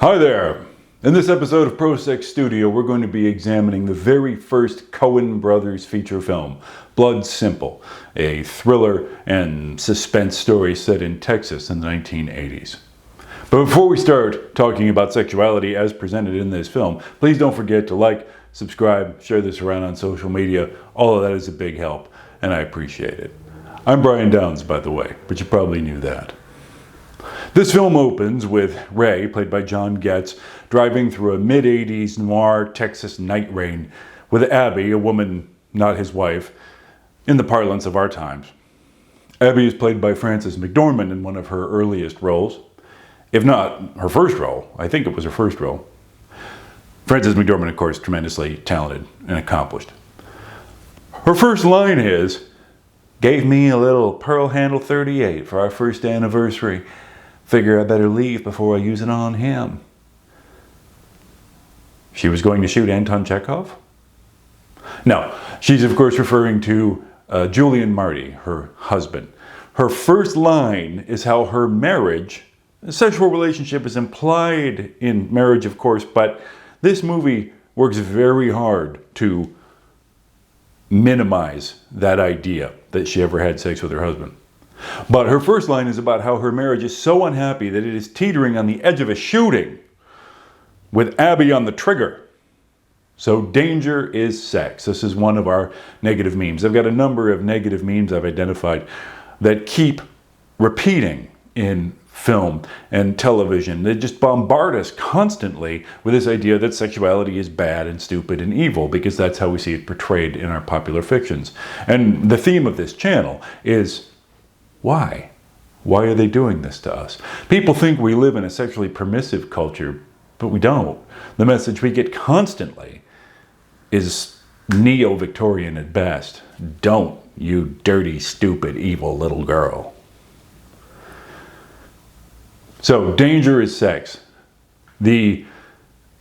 Hi there! In this episode of Pro Sex Studio, we're going to be examining the very first Cohen Brothers feature film, Blood Simple, a thriller and suspense story set in Texas in the 1980s. But before we start talking about sexuality as presented in this film, please don't forget to like, subscribe, share this around on social media. All of that is a big help, and I appreciate it. I'm Brian Downs, by the way, but you probably knew that. This film opens with Ray, played by John Getz, driving through a mid-80s noir Texas night rain with Abby, a woman not his wife, in the parlance of our times. Abby is played by Frances McDormand in one of her earliest roles. If not her first role, I think it was her first role. Frances McDormand, of course, tremendously talented and accomplished. Her first line is, "Gave me a little pearl handle 38 for our first anniversary. Figure I better leave before I use it on him." She was going to shoot Anton Chekhov? No, she's of course referring to Julian Marty, her husband. Her first line is how her marriage, a sexual relationship is implied in marriage, of course, but this movie works very hard to minimize that idea that she ever had sex with her husband. But her first line is about how her marriage is so unhappy that it is teetering on the edge of a shooting with Abby on the trigger. So danger is sex. This is one of our negative memes. I've got a number of negative memes I've identified that keep repeating in film and television. They just bombard us constantly with this idea that sexuality is bad and stupid and evil, because that's how we see it portrayed in our popular fictions. And the theme of this channel is, why? Why are they doing this to us? People think we live in a sexually permissive culture, but we don't. The message we get constantly is neo-Victorian at best. Don't, you dirty, stupid, evil little girl. So, danger is sex. The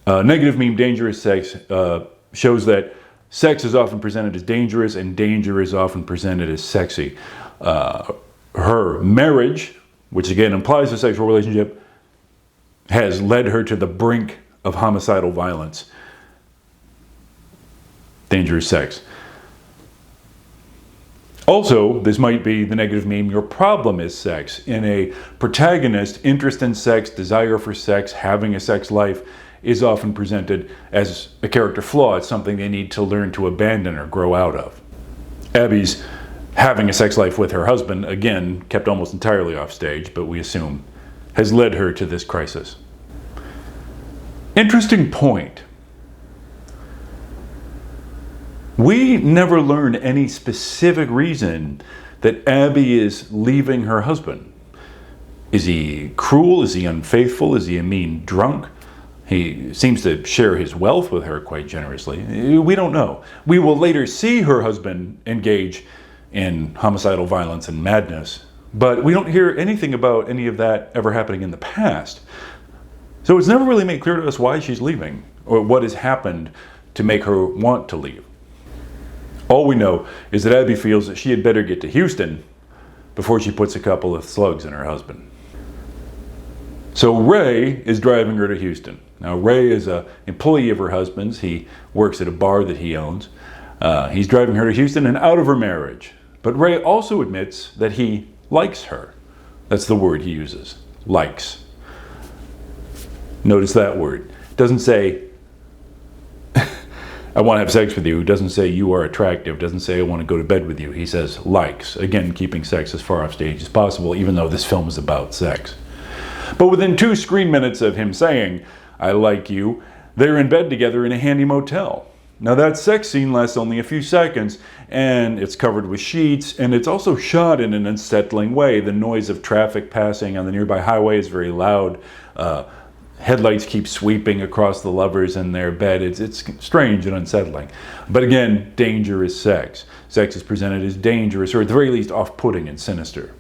negative meme, danger is sex, shows that sex is often presented as dangerous and danger is often presented as sexy. Her marriage, which again implies a sexual relationship, has led her to the brink of homicidal violence. Dangerous sex. Also, this might be the negative meme, your problem is sex. In a protagonist, interest in sex, desire for sex, having a sex life is often presented as a character flaw. It's something they need to learn to abandon or grow out of. Abby's having a sex life with her husband, again, kept almost entirely off stage, but we assume, has led her to this crisis. Interesting point. We never learn any specific reason that Abby is leaving her husband. Is he cruel? Is he unfaithful? Is he a mean drunk? He seems to share his wealth with her quite generously. We don't know. We will later see her husband engage in homicidal violence and madness, but we don't hear anything about any of that ever happening in the past. So it's never really made clear to us why she's leaving, or what has happened to make her want to leave. All we know is that Abby feels that she had better get to Houston before she puts a couple of slugs in her husband. So Ray is driving her to Houston. Now Ray is an employee of her husband's. He works at a bar that he owns. He's driving her to Houston and out of her marriage. But Ray also admits that he likes her. That's the word he uses, likes. Notice that word. It doesn't say, I want to have sex with you. It doesn't say you are attractive. It doesn't say I want to go to bed with you. He says likes. Again, keeping sex as far off stage as possible, even though this film is about sex. But within 2 screen minutes of him saying, I like you, they're in bed together in a handy motel. Now that sex scene lasts only a few seconds, and it's covered with sheets, and it's also shot in an unsettling way. The noise of traffic passing on the nearby highway is very loud. Headlights keep sweeping across the lovers in their bed. It's strange and unsettling. But again, danger is sex. Sex is presented as dangerous, or at the very least off-putting and sinister.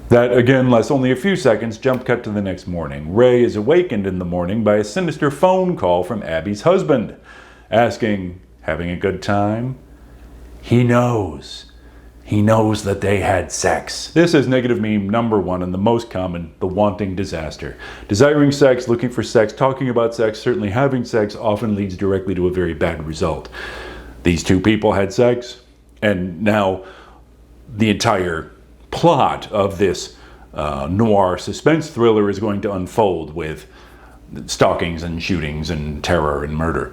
That again lasts only a few seconds. Jump cut to the next morning. Ray is awakened in the morning by a sinister phone call from Abby's husband, asking, having a good time? He knows. He knows that they had sex. This is negative meme number one and the most common, the wanting disaster. Desiring sex, looking for sex, talking about sex, certainly having sex often leads directly to a very bad result. These two people had sex, and now the entire plot of this noir suspense thriller is going to unfold with stalkings and shootings and terror and murder.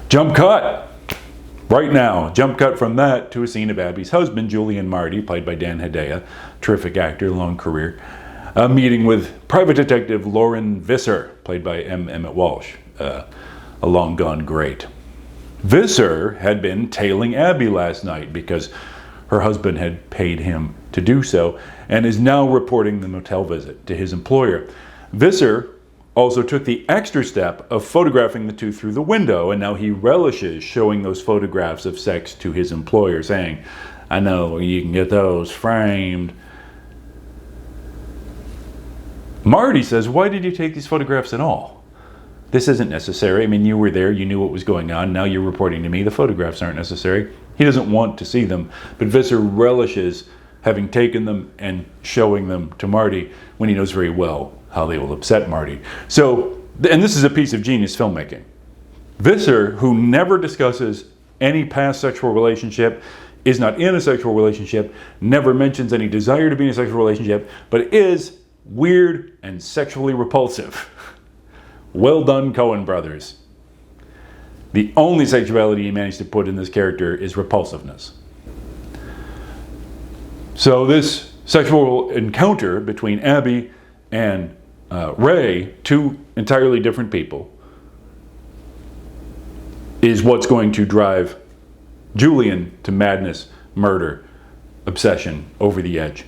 Jump cut! Right now, jump cut from that to a scene of Abby's husband, Julian Marty, played by Dan Hedaya, terrific actor, long career, meeting with private detective Lauren Visser, played by Emmett Walsh, a long gone great. Visser had been tailing Abby last night because her husband had paid him to do so, and is now reporting the motel visit to his employer. Visser also took the extra step of photographing the two through the window, and now he relishes showing those photographs of sex to his employer, saying, "I know you can get those framed." Marty says, "Why did you take these photographs at all? This isn't necessary. I mean, you were there, you knew what was going on, now you're reporting to me, the photographs aren't necessary." He doesn't want to see them, but Visser relishes having taken them and showing them to Marty when he knows very well how they will upset Marty. So, and this is a piece of genius filmmaking. Visser, who never discusses any past sexual relationship, is not in a sexual relationship, never mentions any desire to be in a sexual relationship, but is weird and sexually repulsive. Well done, Cohen brothers. The only sexuality he managed to put in this character is repulsiveness. So this sexual encounter between Abby and Ray, two entirely different people, is what's going to drive Julian to madness, murder, obsession, over the edge.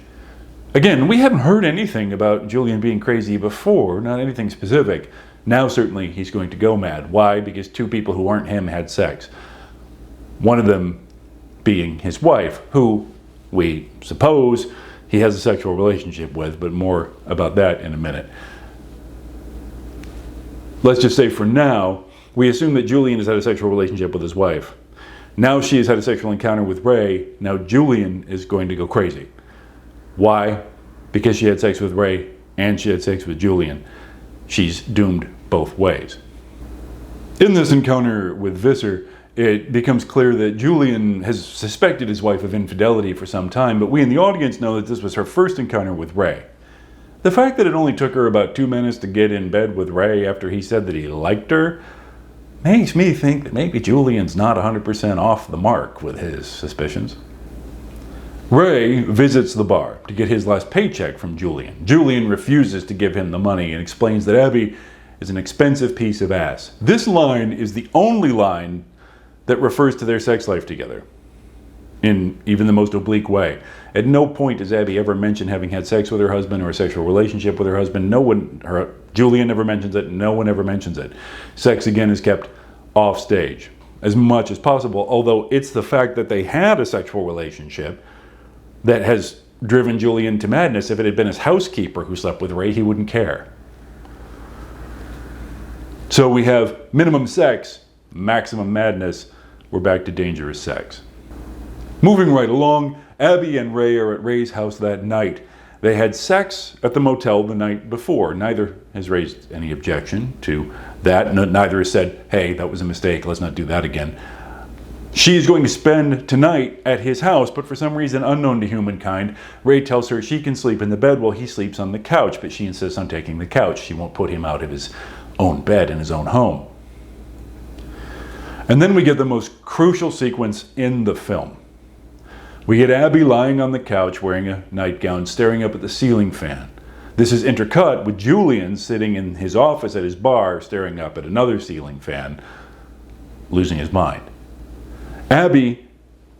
Again, we haven't heard anything about Julian being crazy before, not anything specific. Now certainly he's going to go mad. Why? Because two people who aren't him had sex. One of them being his wife, who we suppose he has a sexual relationship with, but more about that in a minute. Let's just say for now, we assume that Julian has had a sexual relationship with his wife. Now she has had a sexual encounter with Ray. Now Julian is going to go crazy. Why? Because she had sex with Ray and she had sex with Julian. She's doomed both ways. In this encounter with Visser, it becomes clear that Julian has suspected his wife of infidelity for some time, but we in the audience know that this was her first encounter with Ray. The fact that it only took her about 2 minutes to get in bed with Ray after he said that he liked her makes me think that maybe Julian's not 100% off the mark with his suspicions. Ray visits the bar to get his last paycheck from Julian. Julian refuses to give him the money and explains that Abby is an expensive piece of ass. This line is the only line that refers to their sex life together, in even the most oblique way. At no point does Abby ever mention having had sex with her husband or a sexual relationship with her husband. Julian never mentions it, no one ever mentions it. Sex, again, is kept off stage as much as possible, although it's the fact that they had a sexual relationship that has driven Julian to madness. If it had been his housekeeper who slept with Ray, he wouldn't care. So we have minimum sex, maximum madness. We're back to dangerous sex. Moving right along, Abby and Ray are at Ray's house that night. They had sex at the motel the night before. Neither has raised any objection to that. Neither has said, hey, that was a mistake, let's not do that again. She is going to spend tonight at his house, but for some reason unknown to humankind, Ray tells her she can sleep in the bed while he sleeps on the couch, but she insists on taking the couch. She won't put him out of his own bed in his own home. And then we get the most crucial sequence in the film. We get Abby lying on the couch wearing a nightgown, staring up at the ceiling fan. This is intercut with Julian sitting in his office at his bar, staring up at another ceiling fan, losing his mind. Abby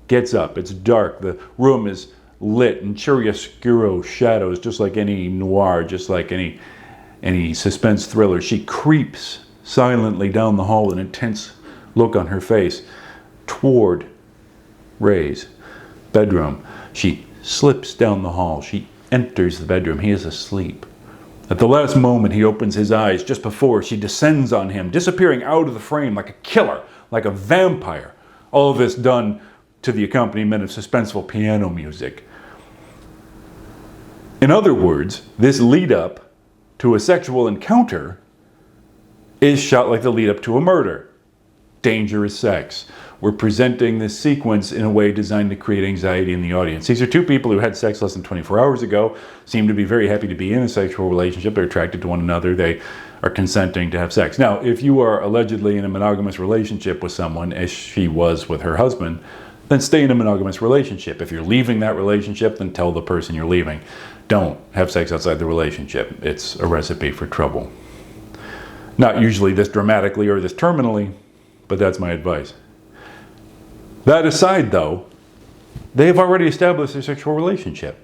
gets up. It's dark. The room is lit in chiaroscuro shadows, just like any noir, just like any suspense thriller. She creeps silently down the hall, an intense look on her face, toward Ray's bedroom. She slips down the hall. She enters the bedroom. He is asleep. At the last moment, he opens his eyes. Just before, she descends on him, disappearing out of the frame like a killer, like a vampire. All of this done to the accompaniment of suspenseful piano music. In other words, this lead up to a sexual encounter is shot like the lead up to a murder. Dangerous sex. We're presenting this sequence in a way designed to create anxiety in the audience. These are two people who had sex less than 24 hours ago, seem to be very happy to be in a sexual relationship, they're attracted to one another, they are consenting to have sex. Now, if you are allegedly in a monogamous relationship with someone, as she was with her husband, then stay in a monogamous relationship. If you're leaving that relationship, then tell the person you're leaving. Don't have sex outside the relationship. It's a recipe for trouble. Not usually this dramatically or this terminally, but that's my advice. That aside, though, they have already established their sexual relationship.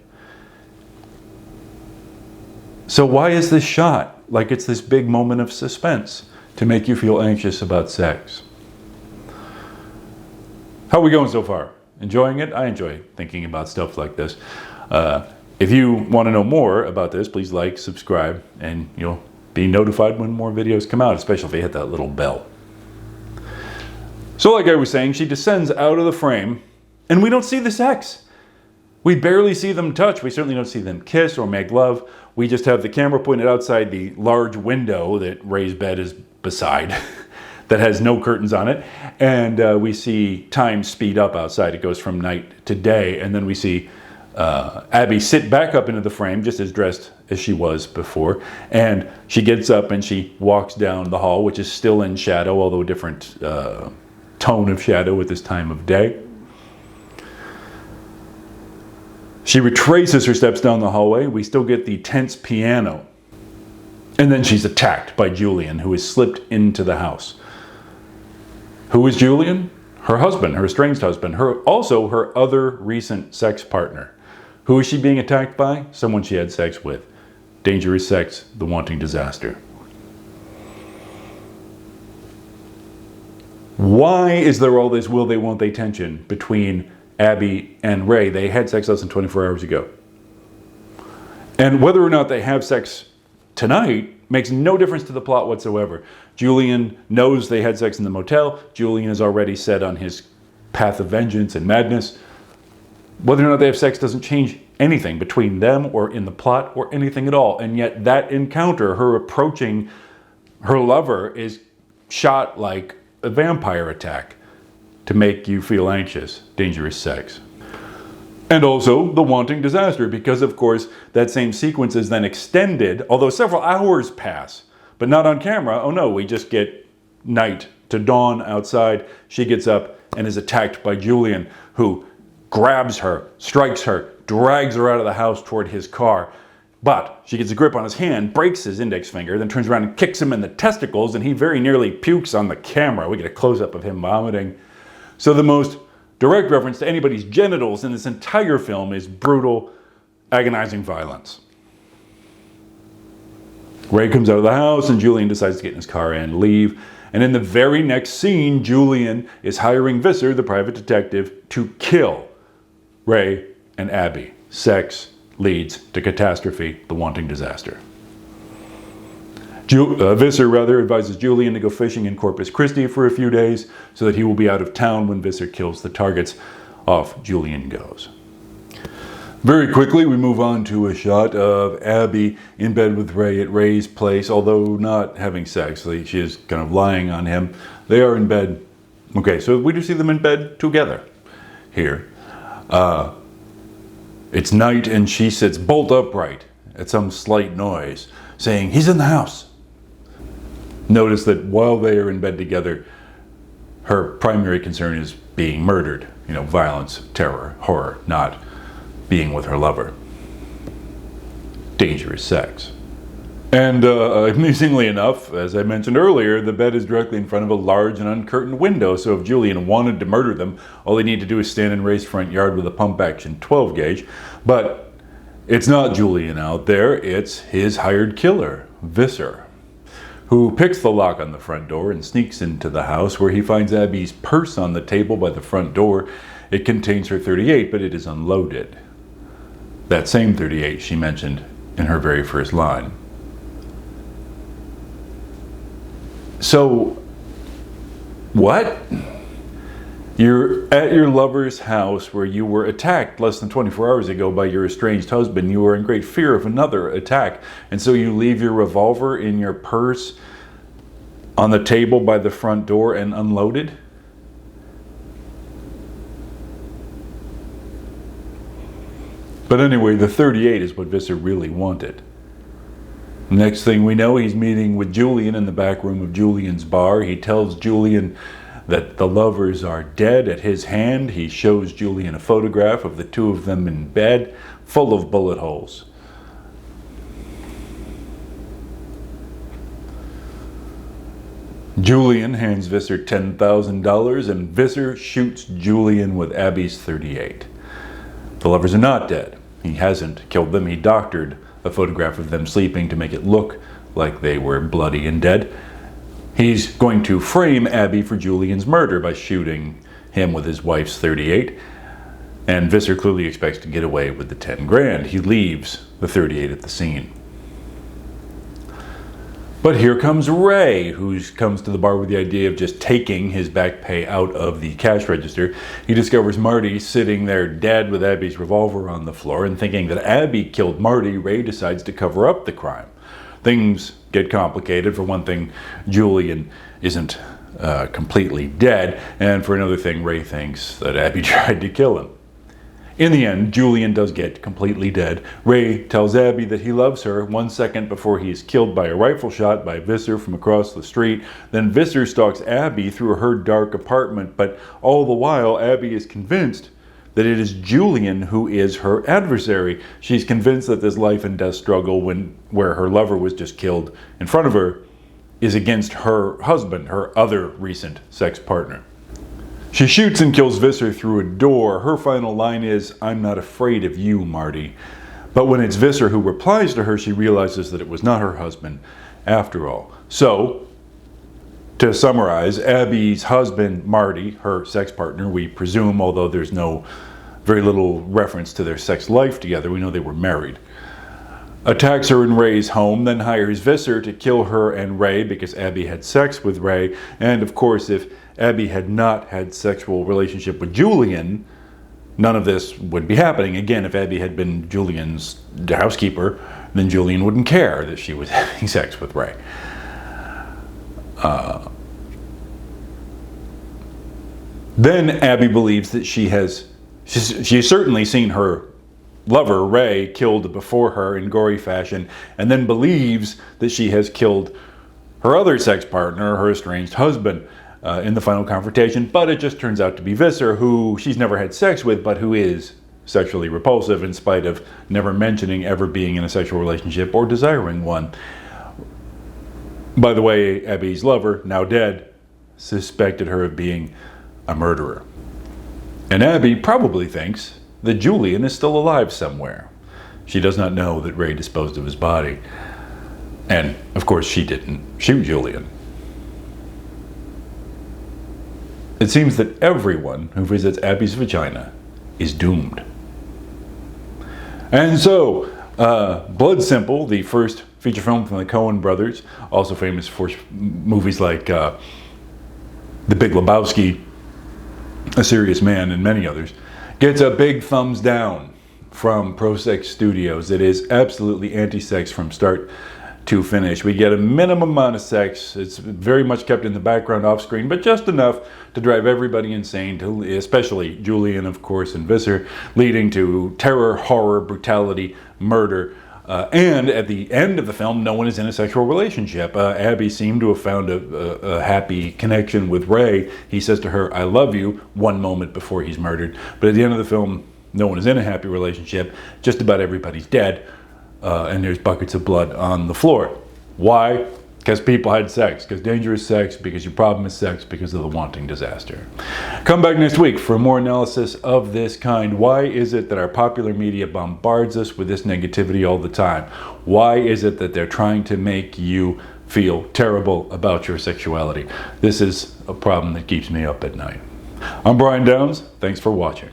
So why is this shot like it's this big moment of suspense to make you feel anxious about sex? How are we going so far? Enjoying it? I enjoy thinking about stuff like this. If you want to know more about this, please like, subscribe, and you'll be notified when more videos come out, especially if you hit that little bell. So like I was saying, she descends out of the frame, and we don't see the sex. We barely see them touch. We certainly don't see them kiss or make love. We just have the camera pointed outside the large window that Ray's bed is beside that has no curtains on it. And we see time speed up outside. It goes from night to day. And then we see Abby sit back up into the frame, just as dressed as she was before. And she gets up and she walks down the hall, which is still in shadow, although a different tone of shadow at this time of day. She retraces her steps down the hallway. We still get the tense piano. And then she's attacked by Julian, who has slipped into the house. Who is Julian? Her husband, her estranged husband, also her other recent sex partner. Who is she being attacked by? Someone she had sex with. Dangerous sex, the wanting disaster. Why is there all this will they, won't they tension between Abby and Ray? They had sex less than 24 hours ago. And whether or not they have sex tonight makes no difference to the plot whatsoever. Julian knows they had sex in the motel. Julian is already set on his path of vengeance and madness. Whether or not they have sex doesn't change anything between them or in the plot or anything at all. And yet that encounter, her approaching her lover, is shot like a vampire attack to make you feel anxious. Dangerous sex. And also the wanting disaster, because of course that same sequence is then extended, although several hours pass, but not on camera. Oh no, we just get night to dawn outside. She gets up and is attacked by Julian, who grabs her, strikes her, drags her out of the house toward his car. But she gets a grip on his hand, breaks his index finger, then turns around and kicks him in the testicles, and he very nearly pukes on the camera. We get a close-up of him vomiting. So the most direct reference to anybody's genitals in this entire film is brutal, agonizing violence. Ray comes out of the house, and Julian decides to get in his car and leave. And in the very next scene, Julian is hiring Visser, the private detective, to kill Ray and Abby. Sex leads to catastrophe, the wanting disaster. Visser advises Julian to go fishing in Corpus Christi for a few days so that he will be out of town when Visser kills the targets. Off Julian goes. Very quickly, we move on to a shot of Abby in bed with Ray at Ray's place, although not having sex. She is kind of lying on him. They are in bed. Okay, so we do see them in bed together here. It's night and she sits bolt upright at some slight noise, saying, "He's in the house." Notice that while they are in bed together, her primary concern is being murdered. Violence, terror, horror, not being with her lover. Dangerous sex. And amusingly enough, as I mentioned earlier, the bed is directly in front of a large and uncurtained window, so if Julian wanted to murder them, all they need to do is stand in Ray's front yard with a pump-action 12-gauge. But it's not Julian out there, it's his hired killer, Visser, who picks the lock on the front door and sneaks into the house, where he finds Abby's purse on the table by the front door. It contains her .38, but it is unloaded. That same .38 she mentioned in her very first line. So, what? You're at your lover's house where you were attacked less than 24 hours ago by your estranged husband. You are in great fear of another attack. And so you leave your revolver in your purse on the table by the front door and unload it. But anyway, the .38 is what Visser really wanted. Next thing we know, he's meeting with Julian in the back room of Julian's bar. He tells Julian that the lovers are dead at his hand. He shows Julian a photograph of the two of them in bed, full of bullet holes. Julian hands Visser $10,000, and Visser shoots Julian with Abby's .38. The lovers are not dead. He hasn't killed them. He doctored a photograph of them sleeping to make it look like they were bloody and dead. He's going to frame Abby for Julian's murder by shooting him with his wife's .38. And Visser clearly expects to get away with the 10 grand. He leaves the .38 at the scene. But here comes Ray, who comes to the bar with the idea of just taking his back pay out of the cash register. He discovers Marty sitting there dead with Abby's revolver on the floor, and thinking that Abby killed Marty, Ray decides to cover up the crime. Things get complicated. For one thing, Julian isn't completely dead, and for another thing, Ray thinks that Abby tried to kill him. In the end, Julian does get completely dead. Ray tells Abby that he loves her 1 second before he is killed by a rifle shot by Visser from across the street. Then Visser stalks Abby through her dark apartment, but all the while Abby is convinced that it is Julian who is her adversary. She's convinced that this life and death struggle, where her lover was just killed in front of her, is against her husband, her other recent sex partner. She shoots and kills Visser through a door. Her final line is, "I'm not afraid of you, Marty." But when it's Visser who replies to her, she realizes that it was not her husband after all. So, to summarize, Abby's husband, Marty, her sex partner, we presume, although there's very little reference to their sex life together, we know they were married, attacks her in Ray's home, then hires Visser to kill her and Ray because Abby had sex with Ray. And of course, if Abby had not had sexual relationship with Julian, none of this would be happening. Again, if Abby had been Julian's housekeeper, then Julian wouldn't care that she was having sex with Ray. Then Abby believes that she's certainly seen her lover, Ray, killed before her in gory fashion, and then believes that she has killed her other sex partner, her estranged husband, in the final confrontation. But it just turns out to be Visser, who she's never had sex with, but who is sexually repulsive in spite of never mentioning ever being in a sexual relationship or desiring one. By the way, Abby's lover, now dead, suspected her of being a murderer. And Abby probably thinks that Julian is still alive somewhere. She does not know that Ray disposed of his body. And, of course, she didn't shoot Julian. It seems that everyone who visits Abby's vagina is doomed. And so, Blood Simple, the first feature film from the Cohen brothers, also famous for movies like The Big Lebowski, A Serious Man, and many others, gets a big thumbs down from Pro-Sex Studios. It is absolutely anti-sex from start to finish. We get a minimum amount of sex. It's very much kept in the background off screen, but just enough to drive everybody insane, especially Julian, of course, and Visser, leading to terror, horror, brutality, murder. And at the end of the film, no one is in a sexual relationship. Abby seemed to have found a happy connection with Ray. He says to her, "I love you," 1 moment before he's murdered. But at the end of the film, no one is in a happy relationship. Just about everybody's dead. And there's buckets of blood on the floor. Why? Because people had sex. Because dangerous sex. Because your problem is sex. Because of the wanting disaster. Come back next week for more analysis of this kind. Why is it that our popular media bombards us with this negativity all the time? Why is it that they're trying to make you feel terrible about your sexuality? This is a problem that keeps me up at night. I'm Brian Downs. Thanks for watching.